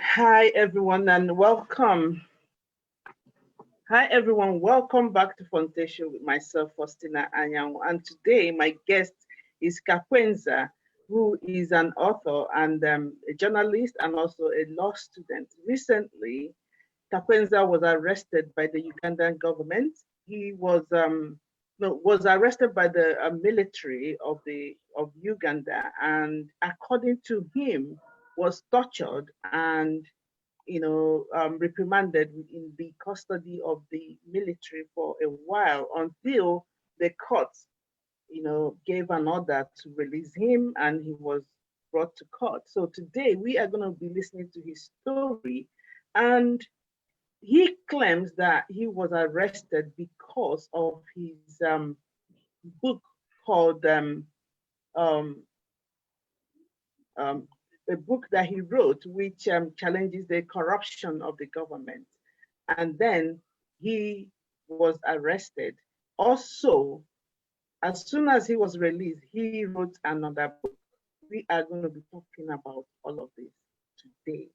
Hi everyone and welcome. Hi everyone, welcome back to Foundation with myself, Faustina Anyang. And today my guest is Kakwenza, who is an author and a journalist and also a law student. Recently, Kakwenza was arrested by the Ugandan government. He was was arrested by the military of Uganda, and according to him, was tortured and reprimanded in the custody of the military for a while until the court, gave an order to release him and he was brought to court. So today we are going to be listening to his story, and he claims that he was arrested because of his book called um, um, a book that he wrote, which challenges the corruption of the government. And then he was arrested. Also, as soon as he was released, he wrote another book. We are going to be talking about all of this today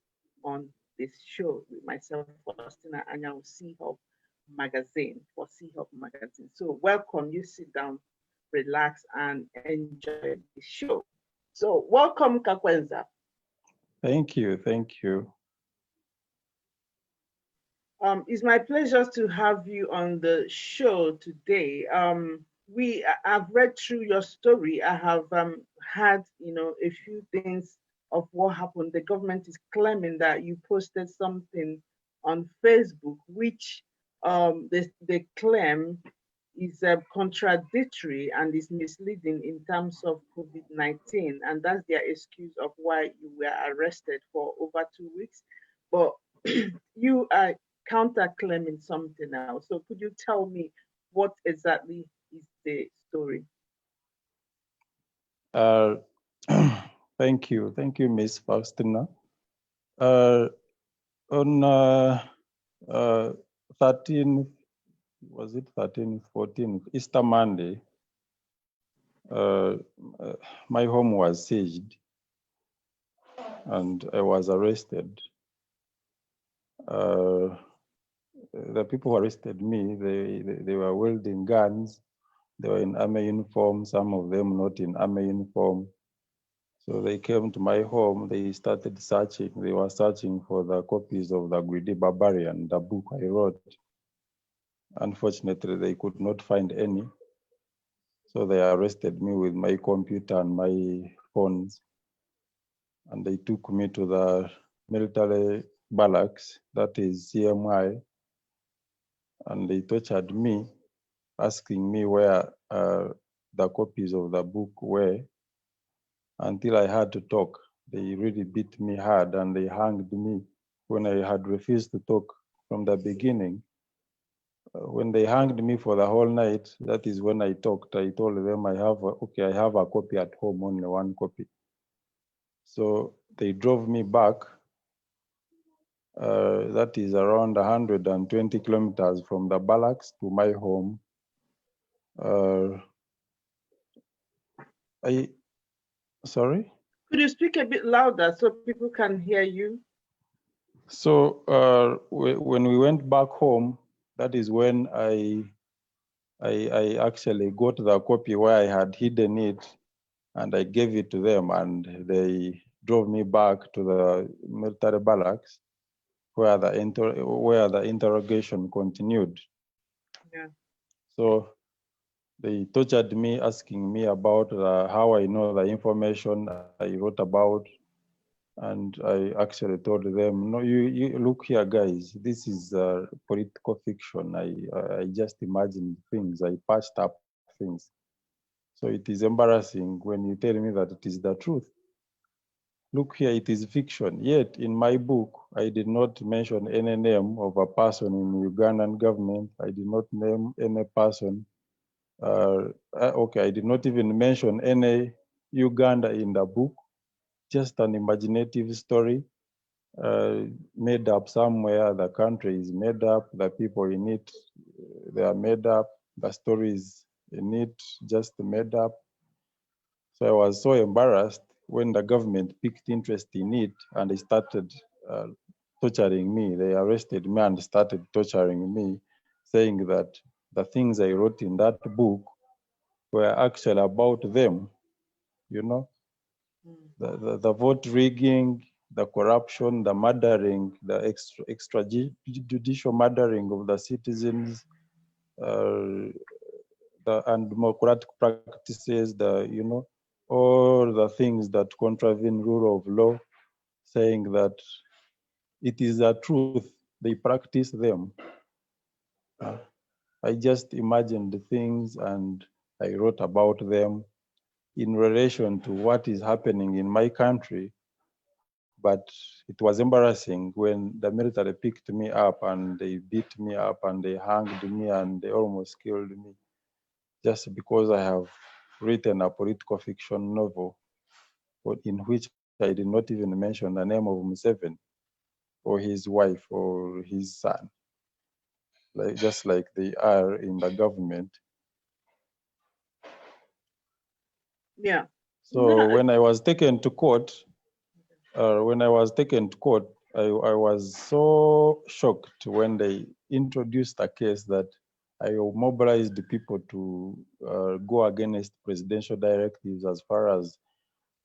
on this show with myself, Faustina Anyang, C.Hub magazine, for C.Hub magazine. So welcome, you sit down, relax, and enjoy the show. So welcome, Kakwenza. Thank you. It's my pleasure to have you on the show today. I've read through your story. I have had, a few things of what happened. The government is claiming that you posted something on Facebook, which they claim is contradictory and is misleading in terms of COVID-19, and that's their excuse of why you were arrested for over 2 weeks. But you are counter-claiming something else. So could you tell me what exactly is the story? Thank you, Miss Faustina. On 13, was it 13, 14, Easter Monday, my home was sieged and I was arrested. The people who arrested me, they were wielding guns. They were in army uniform, some of them not in army uniform. So they came to my home, they started searching. They were searching for the copies of the Barbarian, the book I wrote. Unfortunately, they could not find any. So they arrested me with my computer and my phones. And they took me to the military barracks, that is CMI. And they tortured me, asking me where the copies of the book were, until I had to talk. They really beat me hard and they hanged me when I had refused to talk from the beginning. When they hanged me for the whole night, that is when I talked. I told them I have a copy at home, only one copy. So they drove me back. That is around 120 kilometers from the barracks to my home. Sorry? Could you speak a bit louder so people can hear you? So when we went back home, that is when I actually got the copy where I had hidden it, and I gave it to them, and they drove me back to the military barracks where the interrogation continued. Yeah. So they tortured me, asking me about how I know the information I wrote about. And I actually told them, no, you look here, guys, this is political fiction. I just imagined things, I patched up things. So it is embarrassing when you tell me that it is the truth. Look here, it is fiction. Yet in my book, I did not mention any name of a person in the Ugandan government. I did not name any person. I did not even mention any Uganda in the book. Just an imaginative story made up somewhere. The country is made up, the people in it, they are made up, the stories in it just made up. So I was so embarrassed when the government picked interest in it and they started torturing me. They arrested me and started torturing me, saying that the things I wrote in that book were actually about them, you know, the vote rigging, the corruption, the murdering, the extrajudicial murdering of the citizens, the undemocratic practices, all the things that contravene rule of law, saying that it is a truth, they practice them. I just imagined the things and I wrote about them in relation to what is happening in my country. But it was embarrassing when the military picked me up and they beat me up and they hanged me and they almost killed me just because I have written a political fiction novel in which I did not even mention the name of Museveni or his wife or his son, just like they are in the government. Yeah. So when I was taken to court, I was so shocked when they introduced a case that I mobilized the people to go against presidential directives as far as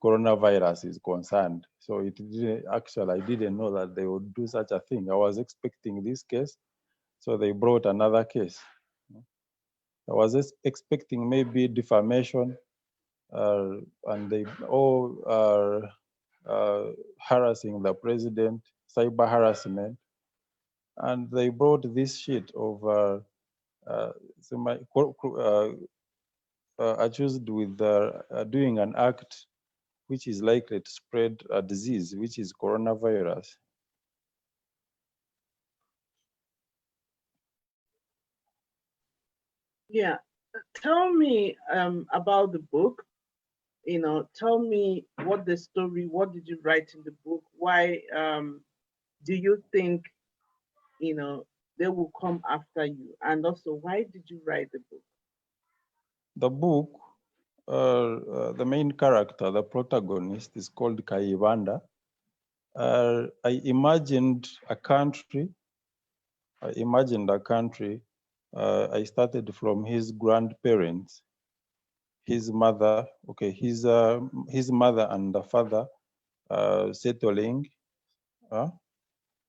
coronavirus is concerned. So it didn't, actually, I didn't know that they would do such a thing. I was expecting this case, so they brought another case. I was expecting maybe defamation, and they all are harassing the president, cyber harassment, and they brought this shit of accused with doing an act which is likely to spread a disease, which is coronavirus. Yeah. Tell me about the book. Tell me what the story, what did you write in the book? Why do you think, they will come after you? And also, why did you write the book? The book, the main character, the protagonist, is called Kayibanda. I imagined a country. I started from his grandparents, his mother. Okay, his mother and the father settling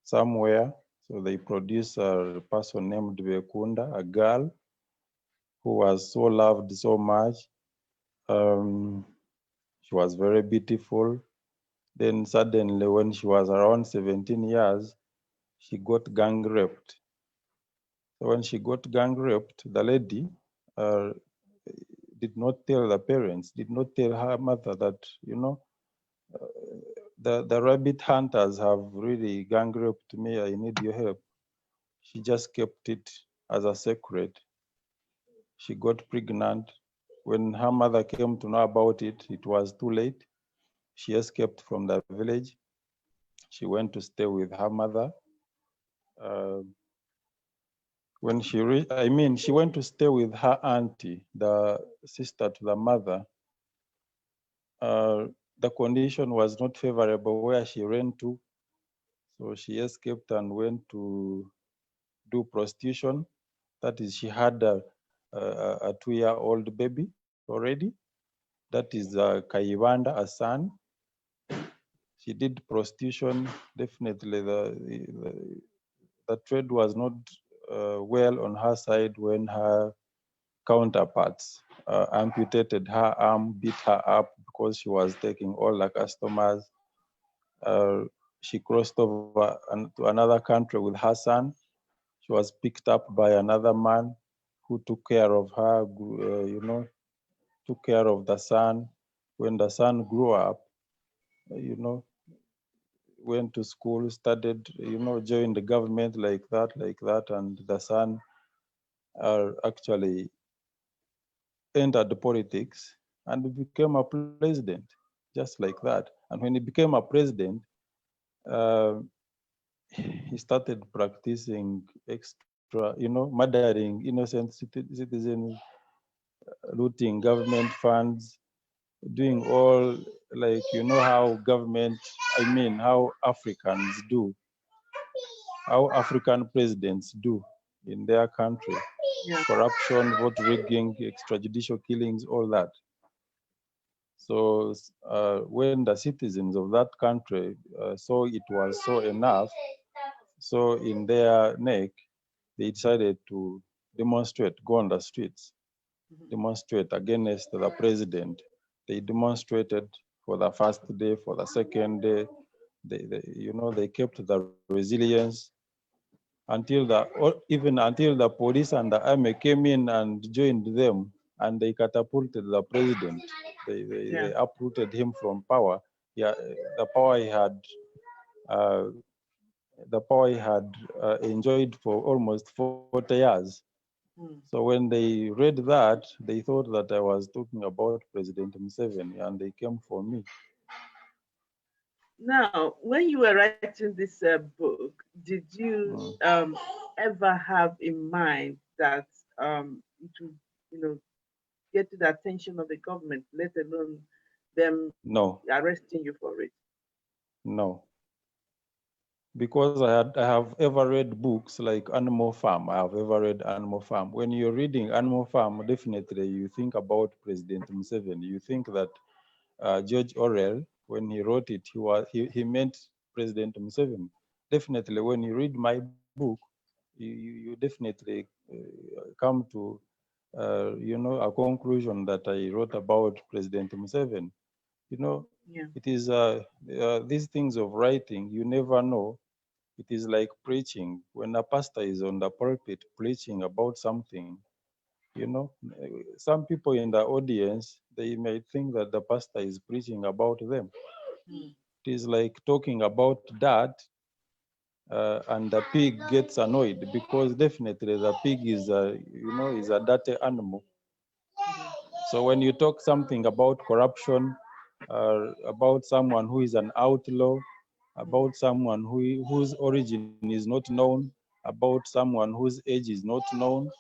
somewhere. So they produce a person named Bekunda, a girl who was so loved so much. She was very beautiful. Then suddenly, when she was around 17 years, she got gang raped. So when she got gang raped, the lady uh, did not tell the parents, did not tell her mother that, the rabbit hunters have really gang raped me, I need your help. She just kept it as a secret. She got pregnant. When her mother came to know about it, it was too late. She escaped from the village. She went to stay with her mother. When she went to stay with her auntie, the sister to the mother. The condition was not favorable where she ran to. So she escaped and went to do prostitution. That is, she had a 2-year-old baby already. That is Kayibanda, a son. She did prostitution. Definitely, the trade was not well on her side when her counterparts amputated her arm, beat her up because she was taking all the customers. She crossed over to another country with her son. She was picked up by another man who took care of her, took care of the son. When the son grew up, went to school, studied, joined the government like that, and the son actually entered the politics and became a president, just like that. And when he became a president, uh, he started practicing murdering innocent citizens, looting government funds, doing all like, you know how government, I mean, how Africans do, how African presidents do in their country, Yeah. corruption, vote rigging, extrajudicial killings, all that. So when the citizens of that country saw it was so enough, so in their neck, they decided to demonstrate, go on the streets, Mhm. demonstrate against the president. They demonstrated for the first day, for the second day. They kept the resilience until even until the police and the army came in and joined them, and they catapulted the president. They Yeah. uprooted him from power. Yeah, the power he had, uh, enjoyed for almost 40 years. Mm. So when they read that, they thought that I was talking about President Museveni, and they came for me. Now, when you were writing this book, did you Mm. ever have in mind that it would, get to the attention of the government, let alone them No, arresting you for it? no, because I have ever read books like Animal Farm. I have ever read Animal Farm. When you're reading Animal Farm, definitely you think about President Museveni. You think that George Orwell, when he wrote it, he meant President Museveni. Definitely, when you read my book, you definitely come to a conclusion that I wrote about President Museveni. You know, Yeah. it is these things of writing. You never know. It is like preaching. When a pastor is on the pulpit preaching about something, you know, some people in the audience, they may think that the pastor is preaching about them. Mm. It is like talking about that, and the pig gets annoyed because definitely the pig is a dirty animal. Mhm. So when you talk something about corruption, about someone who is an outlaw, Mm. about someone whose origin is not known, about someone whose age is not known,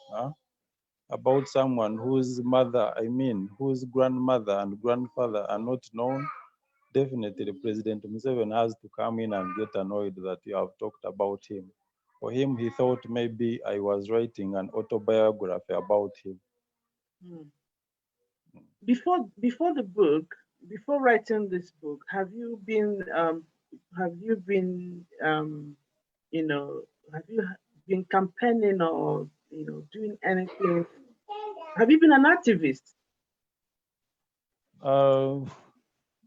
about someone whose mother, I mean, whose grandmother and grandfather are not known, definitely President Museveni has to come in and get annoyed that you have talked about him. For him, he thought maybe I was writing an autobiography about him. Mm. Before the book, before writing this book, have you been you know have you been campaigning or doing anything? Have you been an activist? Uh,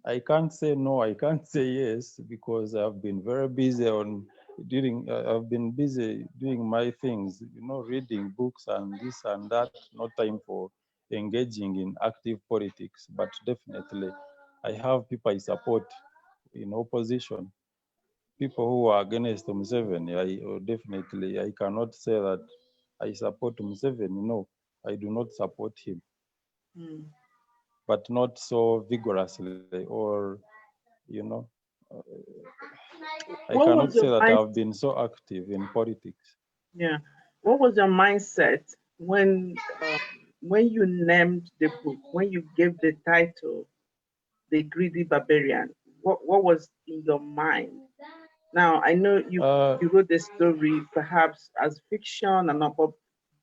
I can't say no, I can't say yes, because I've been very busy I've been busy doing my things, reading books and this and that, no time for engaging in active politics. But definitely, I have people I support in opposition, people who are against Museveni. Definitely, I cannot say that I support Museveni. No, I do not support him, Mm. but not so vigorously, or you know. I What cannot was say your that mind? I've been so active in politics. Yeah. What was your mindset when you named the book, when you gave the title, "The Greedy Barbarian"? What was in your mind? Now I know Uh, you wrote the story perhaps as fiction and all, but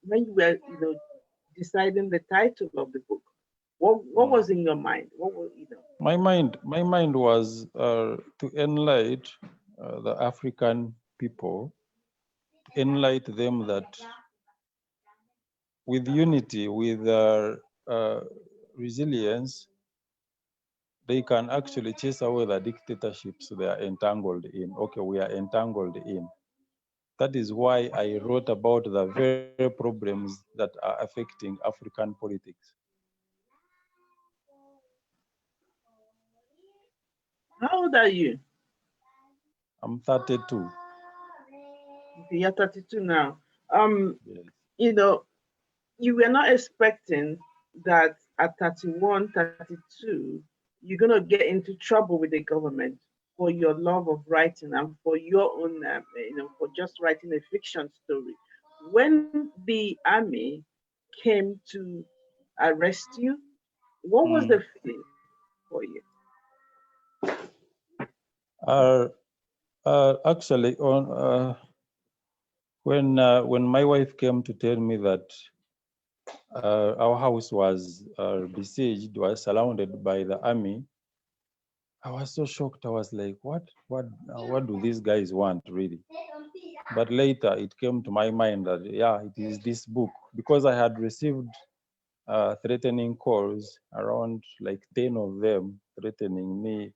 when you were deciding the title of the book, what was in your mind? What was my mind was to enlighten the African people, enlighten them that with unity, with resilience, they can actually chase away the dictatorships they are entangled in. Okay, we are entangled in. That is why I wrote about the very problems that are affecting African politics. How old are you? I'm 32. Okay, you're 32 now. Um, Yes. you know, you were not expecting that at 31, 32, you're going to get into trouble with the government for your love of writing and for your own, for just writing a fiction story. When the army came to arrest you, what was Mm. the feeling for you? Actually, when my wife came to tell me that our house was besieged, was surrounded by the army, I was so shocked. I was like, what do these guys want really? But later it came to my mind that, yeah, it is this book, because I had received threatening calls, around like 10 of them threatening me.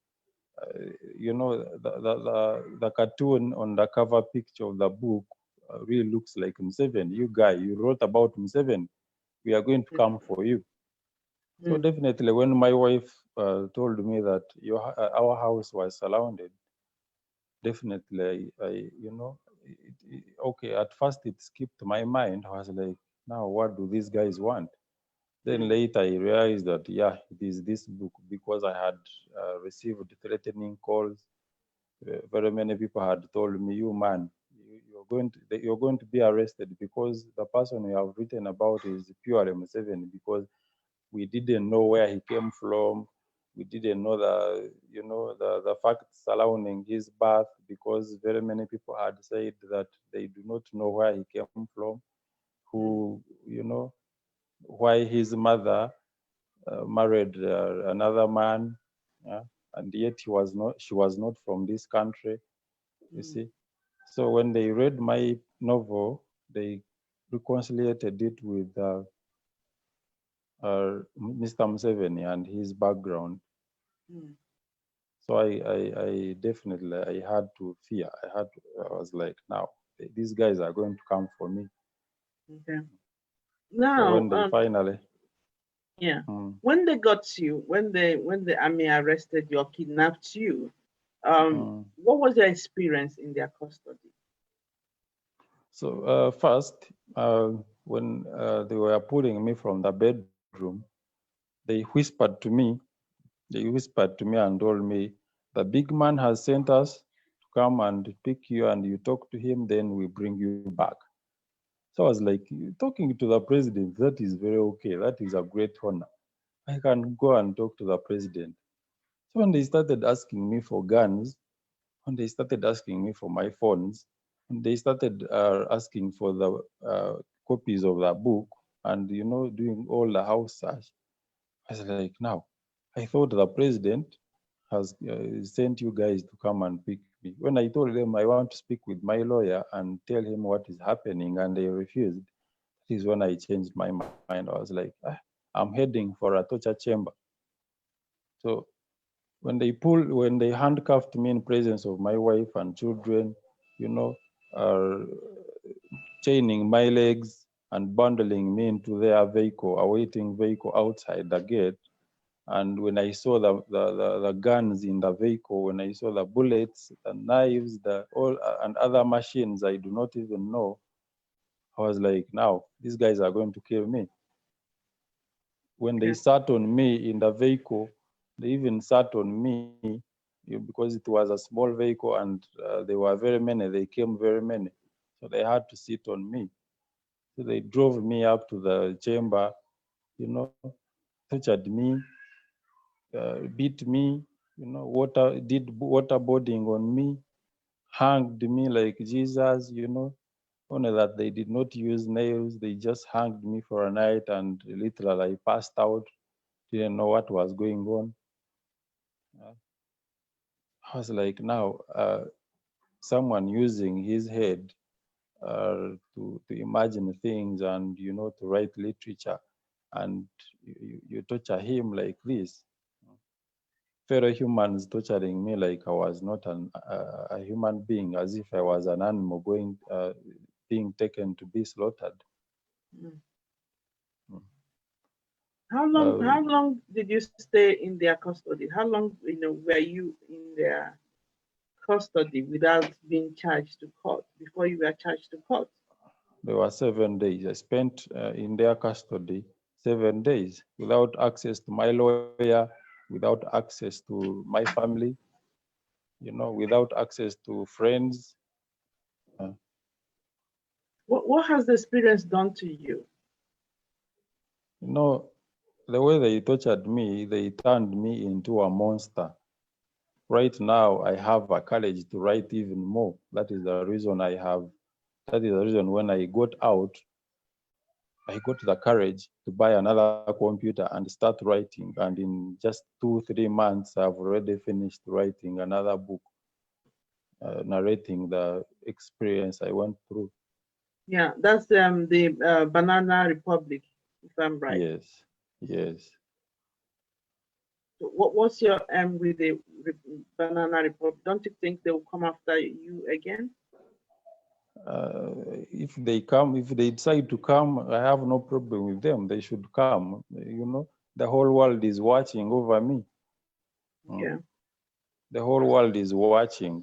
The cartoon on the cover picture of the book really looks like Museveni. You guy, you wrote about Museveni. We are going to come for you. So definitely, when my wife told me that our house was surrounded, definitely, okay. At first, it skipped my mind. I was like, now what do these guys want? Then later, I realized that, yeah, it is this book, because I had received threatening calls. Very many people had told me, "You man, you're going to be arrested, because the person you have written about is purely Museveni, because we didn't know where he came from. We didn't know the facts surrounding his birth, because very many people had said that they do not know where he came from, who, why his mother married another man, yeah, and yet she was not from this country, you see. So when they read my novel, they reconciliated it with Mr. Museveni and his background. So I definitely, I had to fear. I was like, now these guys are going to come for me. Okay. So Now, when they finally, yeah, when they got you, when the army arrested you or kidnapped you, what was your experience in their custody? so first, when they were pulling me from the bedroom, they whispered to me. They whispered to me and told me, the big man has sent us to come and pick you, and you talk to him, then we bring you back. So I was like, talking to the president, that is very okay. That is a great honor. I can go and talk to the president. So when they started asking me for guns, when they started asking me for my phones, when they started asking for the copies of the book, and doing all the house search, I was like, now, I thought the president has sent you guys to come and pick me. When I told them I want to speak with my lawyer and tell him what is happening, and they refused, that is when I changed my mind. I was like, I'm heading for a torture chamber. So when they handcuffed me in presence of my wife and children, you know, uh, chaining my legs and bundling me into their vehicle, a waiting vehicle outside the gate. And when I saw the guns in the vehicle, when I saw the bullets, the knives, the all and other machines I do not even know, I was like, now these guys are going to kill me. When they Okay. sat on me in the vehicle, they even sat on me, because it was a small vehicle, and they were very many. They came very many, so they had to sit on me. So they drove me up to the chamber, you know, tortured me, beat me, did waterboarding on me, hanged me like Jesus, Only that they did not use nails. They just hanged me for a night, and literally I passed out, didn't know what was going on. I was like, now, someone using his head to imagine things, and, to write literature, and you torture him like this. Fellow humans torturing me like I was not a human being, as if I was an animal being taken to be slaughtered. Mm. Mm. How long did you stay in their custody? How long, were you in their custody without being charged to court before you were charged to court? There were 7 days. I spent in their custody 7 days without access to my lawyer, without access to my family, without access to friends. Uh, What has the experience done to you? you know, the way they tortured me, they turned me into a monster. right now I have a courage to write even more. That is the reason that is the reason when I got out, I got the courage to buy another computer and start writing. And in just 2-3 months, I've already finished writing another book, narrating the experience I went through. Yeah, that's the Banana Republic, if I'm right. Yes, yes. So what's your with the Banana Republic? Don't you think they will come after you again? If they decide to come, I have no problem with them. They should come. You know, the whole world is watching over me. Mm. Yeah, The whole world is watching.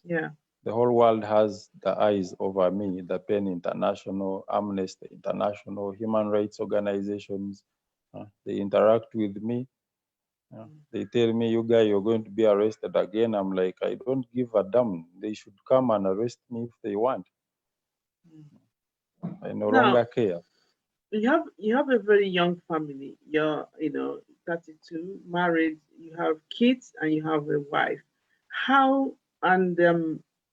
yeah. The whole world has the eyes over me. The PEN International, Amnesty International, human rights organizations. They interact with me. They tell me, you guys, you're going to be arrested again. I'm like, I don't give a damn. They should come and arrest me if they want. Mm. I no Now longer care. you have a very young family. You're 32, married. You have kids and you have a wife. How and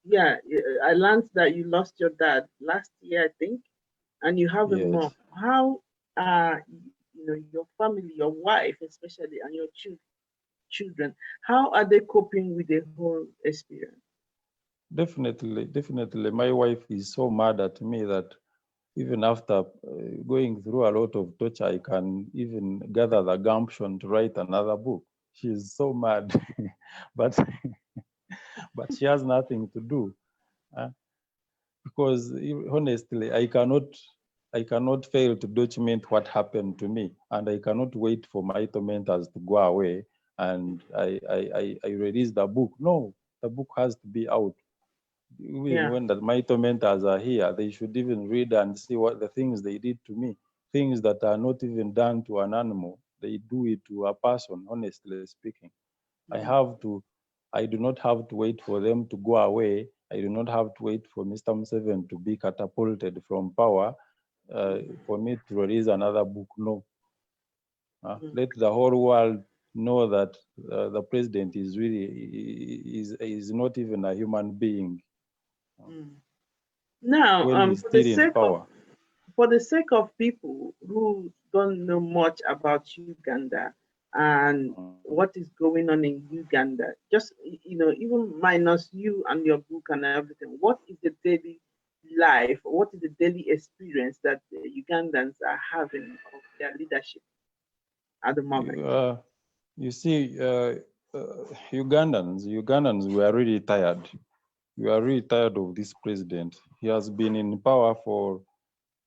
yeah, I learned that you lost your dad last year, I think, and you have a mom. Yes. How your family, your wife especially, and your children, how are they coping with the whole experience? Definitely, definitely. My wife is so mad at me that even after going through a lot of torture, I can even gather the gumption to write another book. She's so mad, but but she has nothing to do, uh, because honestly, I cannot fail to document what happened to me, and I cannot wait for my tormentors to go away and I release the book. No, the book has to be out. Even Yeah. when my tormentors are here, they should even read and see what the things they did to me, things that are not even done to an animal. They do it to a person, honestly speaking. I Mm, have to, I do not have to wait for them to go away. I do not have to wait for Mr. Museveni to be catapulted from power for me to release another book. No. mm, Let the whole world know that the president is really is not even a human being mm. Now, when he's still in power. for the sake of people who don't know much about Uganda and what is going on in Uganda, just even minus you and your book and everything, what is the daily life? What is the daily experience that the Ugandans are having of their leadership at the moment? Uh, you see, Ugandans were really tired. We are really tired of this president. He has been in power for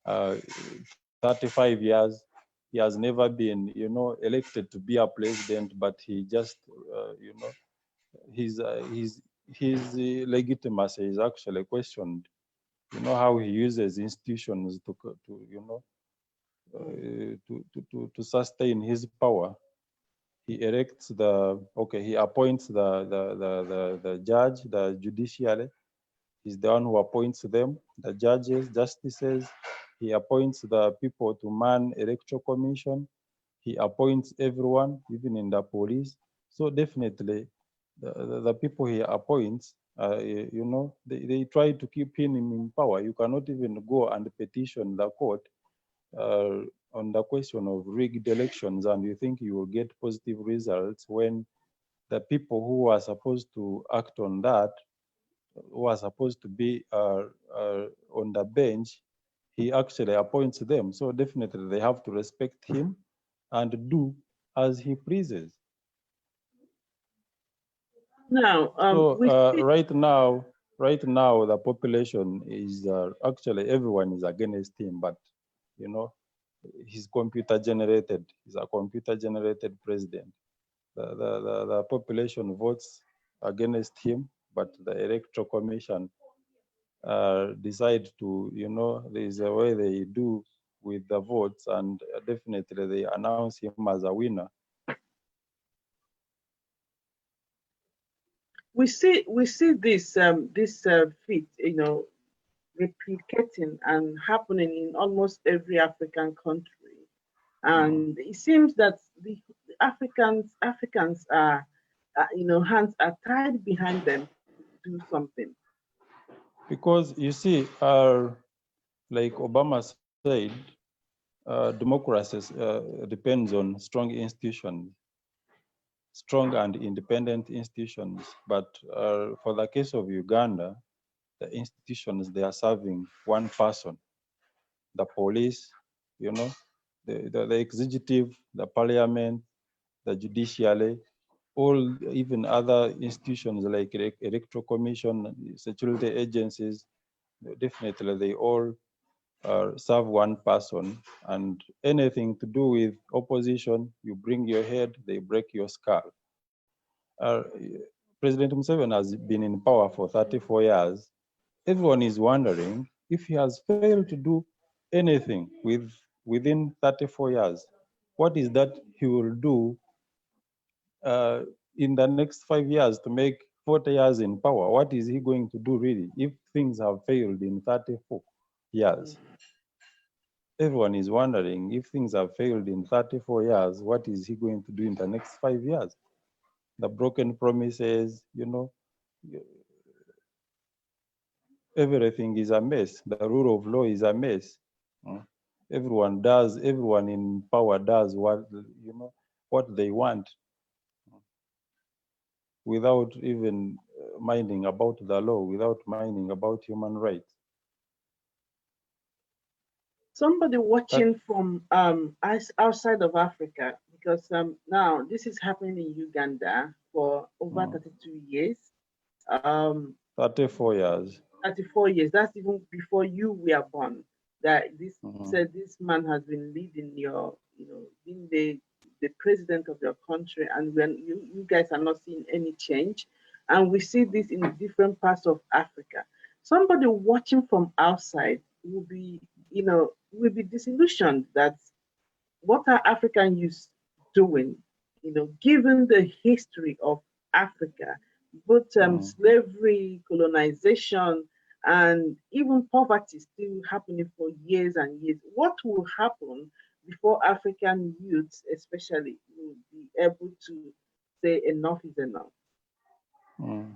uh, 35 years. He has never been, elected to be a president, but he just, his, uh, his, his legitimacy is actually questioned. You know how he uses institutions Mm, to sustain his power. He erects he appoints the judge, the judiciary. He's the one who appoints them, the judges, justices. He appoints the people to man electoral commission. He appoints everyone, even in the police. So definitely, the people he appoints, they try to keep him in power. You cannot even go and petition the court uh, on the question of rigged elections, and you think you will get positive results when the people who are supposed to act on that, who are supposed to be on the bench, he actually appoints them. So definitely they have to respect him and do as he pleases. Now, So we see. right now, the population is actually everyone is against him, but you know, he's computer generated. He's a computer generated president. The population votes against him, but the electoral commission decide to, there is a way they do with the votes, and definitely they announce him as a winner. We see this feat, replicating and happening in almost every African country. Mm. And it seems that the Africans are hands are tied behind them to do something? Because you see, like Obama said, democracy depends on strong institutions, strong and independent institutions. But for the case of Uganda, the institutions, they are serving one person, the police, you know, the executive, the parliament, the judiciary, all even other institutions like electoral commission, security agencies, definitely they all serve one person. And anything to do with opposition, you bring your head, they break your skull. Uh, President Museveni has been in power for 34 years. Everyone is wondering if he has failed to do anything within 34 years. What is that he will do uh, in the next 5 years to make 40 years in power? What is he going to do really if things have failed in 34 years? Everyone is wondering if things have failed in 34 years, what is he going to do in the next 5 years? The broken promises, everything is a mess. The rule of law is a mess. Mm. Everyone in power does what they want without even minding about the law, without minding about human rights. Somebody That, watching from outside of Africa, because now this is happening in Uganda for over mm, 32 years. Um, 34 years. 34 years. That's even before you were born. That this Mm, said this man has been leading being the president of your country, and when you guys are not seeing any change, and we see this in different parts of Africa. Somebody watching from outside will be disillusioned that what are African youth doing? Given the history of Africa, both mm, slavery, colonization, and even poverty still happening for years and years. What will happen before African youths, especially, will be able to say enough is enough? mm.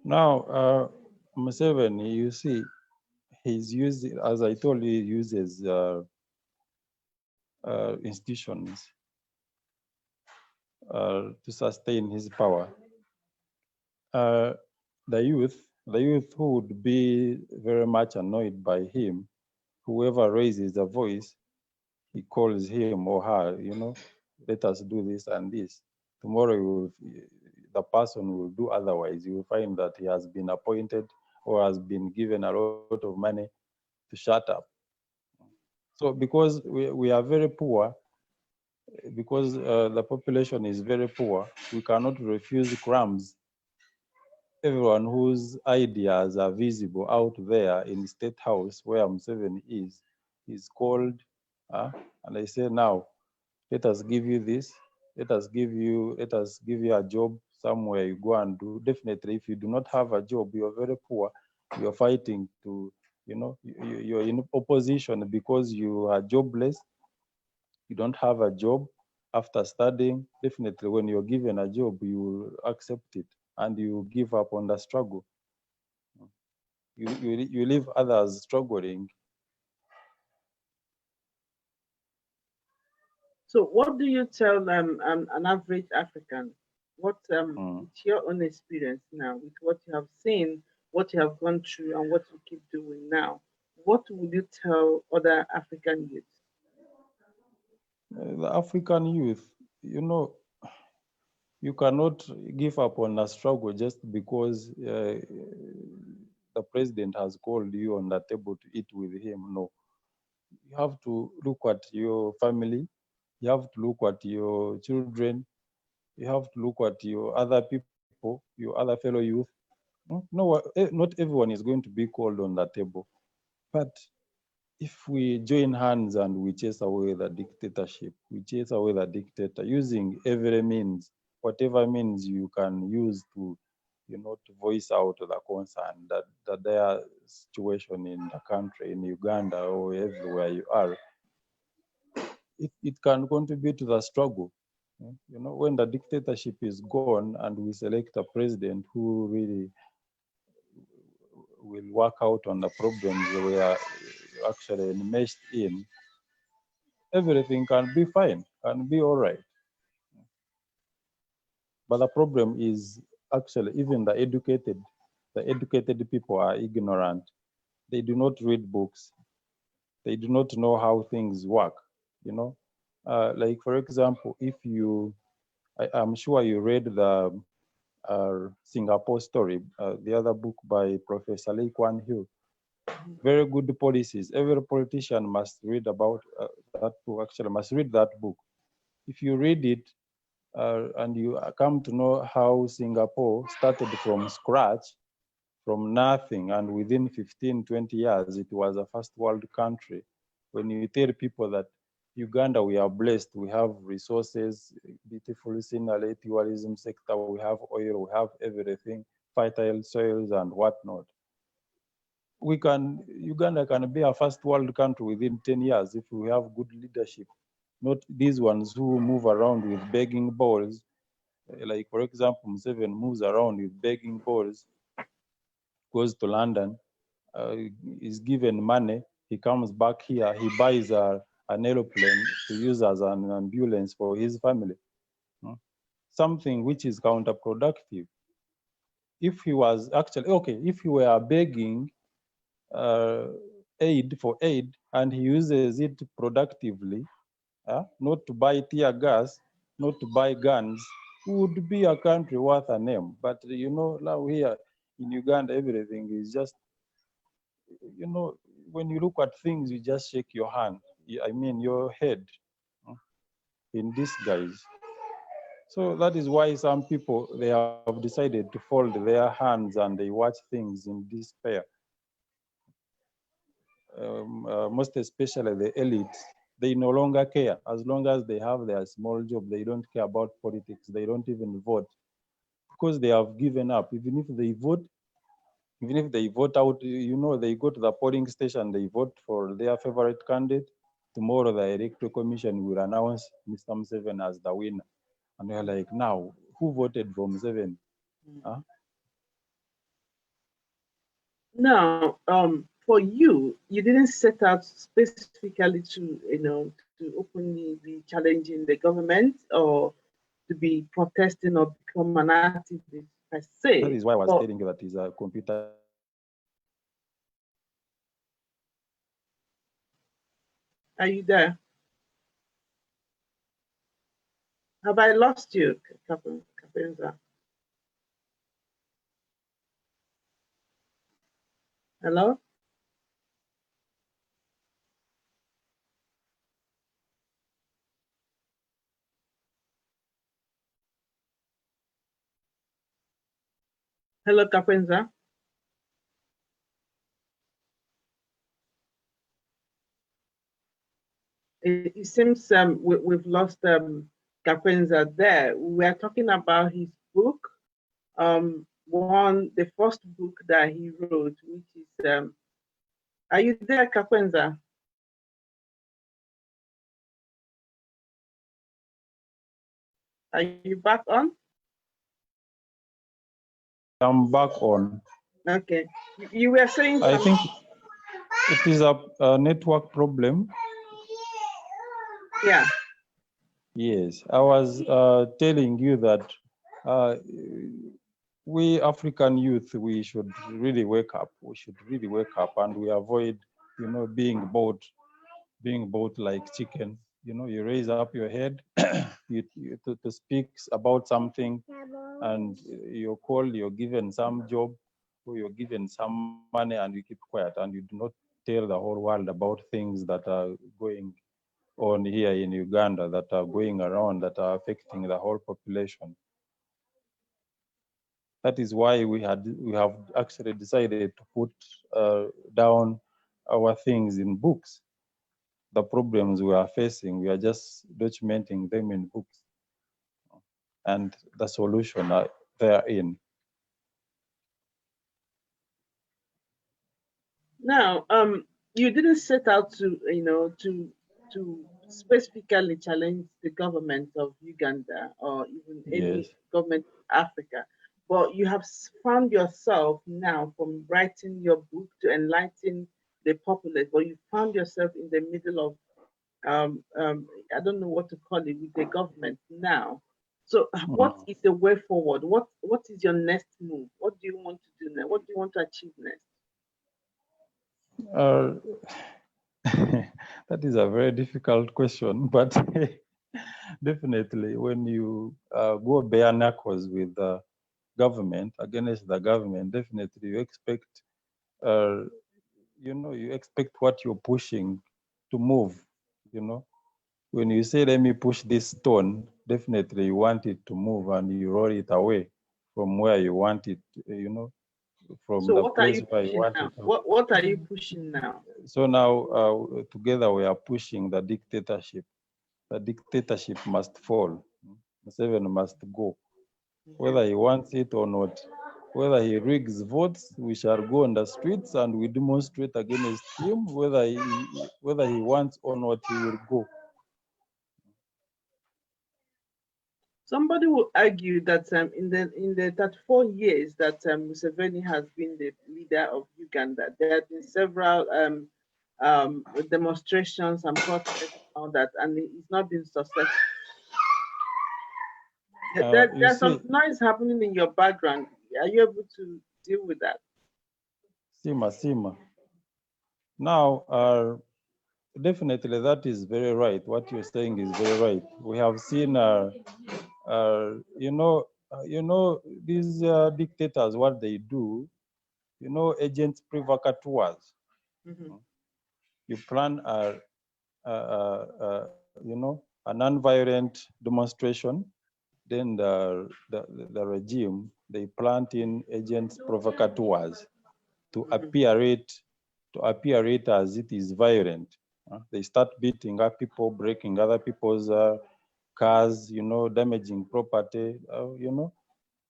Now, Museveni, you see, he's using, as I told you, he uses institutions to sustain his power. Uh, the youth who would be very much annoyed by him, whoever raises a voice, he calls him or her, let us do this and this. Tomorrow, the person will do otherwise. You will find that he has been appointed or has been given a lot of money to shut up. So because we are very poor, because the population is very poor, we cannot refuse crumbs. Everyone whose ideas are visible out there in the State House where Museveni is called, and I say, now, let us give you this, let us give you a job somewhere you go and do. Definitely, if you do not have a job, you're very poor, you're fighting to, you're in opposition because you are jobless, you don't have a job after studying. Definitely, when you're given a job, you will accept it and you give up on the struggle. You leave others struggling. So, what do you tell an average African? What Mm. with your own experience now, with what you have seen, what you have gone through, and what you keep doing now? What would you tell other African youths? The African youth, you cannot give up on a struggle just because the president has called you on the table to eat with him. No, you have to look at your family, you have to look at your children, you have to look at your other people, your other fellow youth. Not everyone is going to be called on the table. But if we join hands and we chase away the dictatorship, we chase away the dictator using every means, whatever means you can use to voice out the concern that their situation in the country, in Uganda or everywhere you are, it can contribute to the struggle. You know, when the dictatorship is gone and we select a president who really will work out on the problems we are actually enmeshed in, everything can be fine, can be all right. But the problem is actually even the educated people are ignorant. They do not read books. They do not know how things work, you know. Like for example, if you, I'm sure you read the Singapore story, the other book by Professor Lee Kuan Yew. Very good policies. Every politician must read about that book, actually must read that book. If you read it and you come to know how Singapore started from scratch, from nothing, and within 15, 20 years, it was a first world country. When you tell people that Uganda, we are blessed, we have resources, beautiful scenery, tourism sector, we have oil, we have everything, fertile soils and whatnot. Uganda can be a first world country within 10 years if we have good leadership, not these ones who move around with begging bowls. Like for example, Museveni moves around with begging bowls, goes to London, is given money, he comes back here, he buys an aeroplane to use as an ambulance for his family. Something which is counterproductive. If he was actually, okay, if he were begging aid for aid and he uses it productively, not to buy tear gas, not to buy guns, would be a country worth a name. But you know, now here in Uganda, everything is just, you know, when you look at things, you just shake your hand. I mean, your head in disguise. So that is why some people, they have decided to fold their hands and they watch things in despair. Most especially the elites, they no longer care. As long as they have their small job, they don't care about politics. They don't even vote because they have given up. Even if they vote out, you know, they go to the polling station, they vote for their favorite candidate. Tomorrow, the electoral commission will announce Mr. Museveni as the winner. And they're like, now, who voted for Museveni? Huh? Now, for you, you didn't set out specifically to, to openly be challenging the government or to be protesting or become an activist per se. That is why I was telling you that it's a computer. Are you there? Have I lost you, Kakwenza? Hello? Hello, Kakwenza? It seems we've lost Kakwenza there. We are talking about his book, the first book that he wrote, which is, are you there, Kakwenza? Are you back on? I'm back on. Okay. You were saying I think it is a network problem. Yeah. Yes, I was telling you that we African youth, we should really wake up. We should really wake up and we avoid, you know, being bought like chicken. You know, you raise up your head to speak about something and you're called, you're given some job or you're given some money and you keep quiet and you do not tell the whole world about things that are going on here in Uganda, that are going around, that are affecting the whole population. That is why we have actually decided to put down our things in books. The problems we are facing, we are just documenting them in books, and the solution are therein. Now, you didn't set out to, to specifically challenged the government of Uganda or even Yes. any government in Africa. But you have found yourself now from writing your book to enlighten the populace, but you found yourself in the middle of I don't know what to call it with the government now. So what Mm. is the way forward? What is your next move? What do you want to do now? What do you want to achieve next? Uh, that is a very difficult question, but definitely when you go bare knuckles with the government, against the government, definitely you expect, uh, you expect what you're pushing to move, you know. When you say, let me push this stone, definitely you want it to move and you roll it away from where you want it, from So the what are place you where you pushing want now? it to. What are you pushing now? So now, together we are pushing the dictatorship. The dictatorship must fall. Museveni must go, Okay. whether he wants it or not. Whether he rigs votes, we shall go on the streets and we demonstrate against him. Whether he wants or not, he will go. Somebody will argue that in the 34 years that Museveni has been the leader of Uganda, there have been several demonstrations and protests and all that, and it's not been successful. You There's some see, noise happening in your background. Are you able to deal with that? Sima. Now, definitely that is very right. What you're saying is very right. We have seen, uh, you know, these dictators, what they do, agents provocateurs. Mm-hmm. You plan a non-violent demonstration, then the regime, they plant in agents provocateurs to Mm-hmm. appear it as it is violent. They start beating up people, breaking other people's cars, damaging property,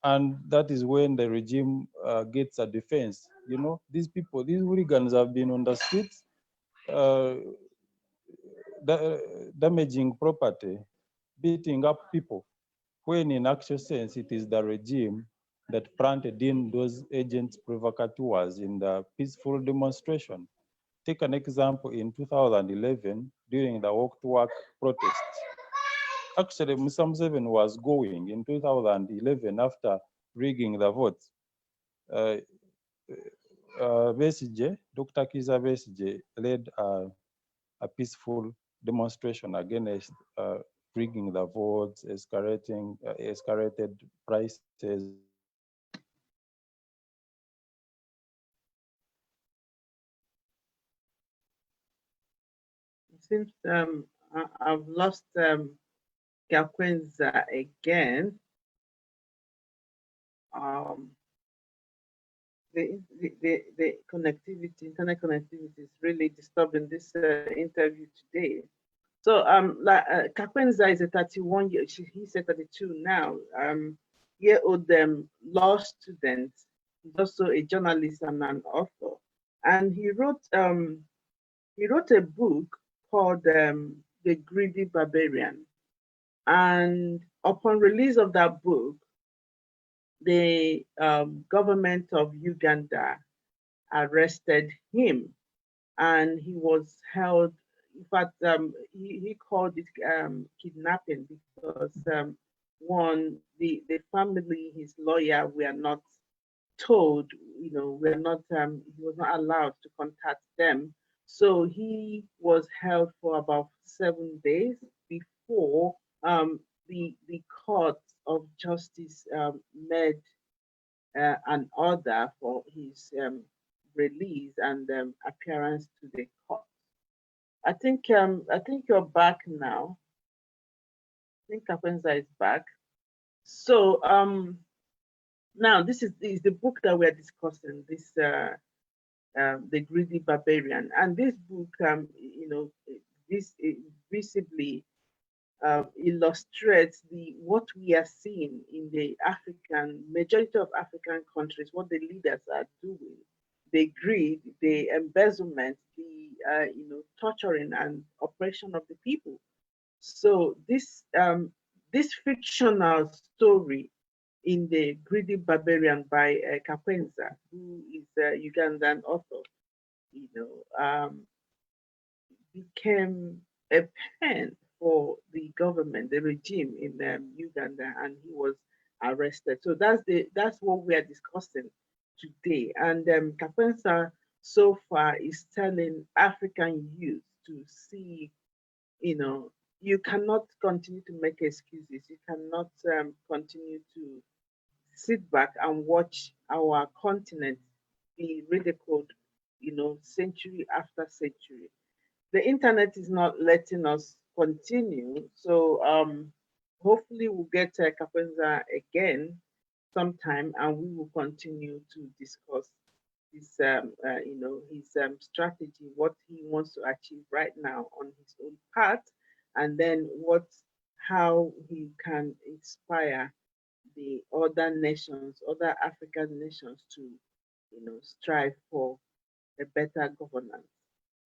and that is when the regime gets a defense. These hooligans have been on the streets, uh, damaging property, beating up people, when in actual sense it is the regime that planted in those agents provocateurs in the peaceful demonstration. Take an example in 2011 during the walk to work protests. Actually, Mr. Museveni was going in 2011 after rigging the votes. Uh, Dr. Kiza Besigye led a peaceful demonstration against rigging the votes, escalated prices, It seems I've lost Kakwenza again. Um, the connectivity, internet connectivity is really disturbing this interview today. So Kakwenza is a 31 year, he said 32 now, year old law student. He's also a journalist and an author. And he wrote a book called The Greedy Barbarian. And upon release of that book, the government of Uganda arrested him and he was held. In fact, he called it kidnapping because one, the family, his lawyer, were not told, we're not, he was not allowed to contact them. So he was held for about 7 days before the court of justice made an order for his release and appearance to the court. I think you're back now. I think Kakwenza is back. So now this is the book that we're discussing. This The Greedy Barbarian, and this book this visibly illustrates the what we are seeing in the African majority of African countries, what the leaders are doing, the greed, the embezzlement, the torturing and oppression of the people. So this fictional story in the Greedy Barbarian by Kakwenza, who is a Ugandan author, you know, became a pen for the government, the regime in Uganda, and he was arrested. So that's what we are discussing today. And Kakwenza so far is telling African youth to see, you cannot continue to make excuses. You cannot continue to sit back and watch our continent be ridiculed, century after century. The internet is not letting us continue. So hopefully we'll get Kapenza again sometime, and we will continue to discuss his strategy, what he wants to achieve right now on his own path, and then how he can inspire the other nations, other African nations to, strive for a better governance.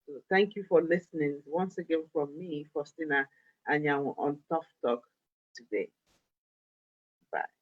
So thank you for listening once again from me, Faustina Anyanwu, on Tough Talk today. Bye.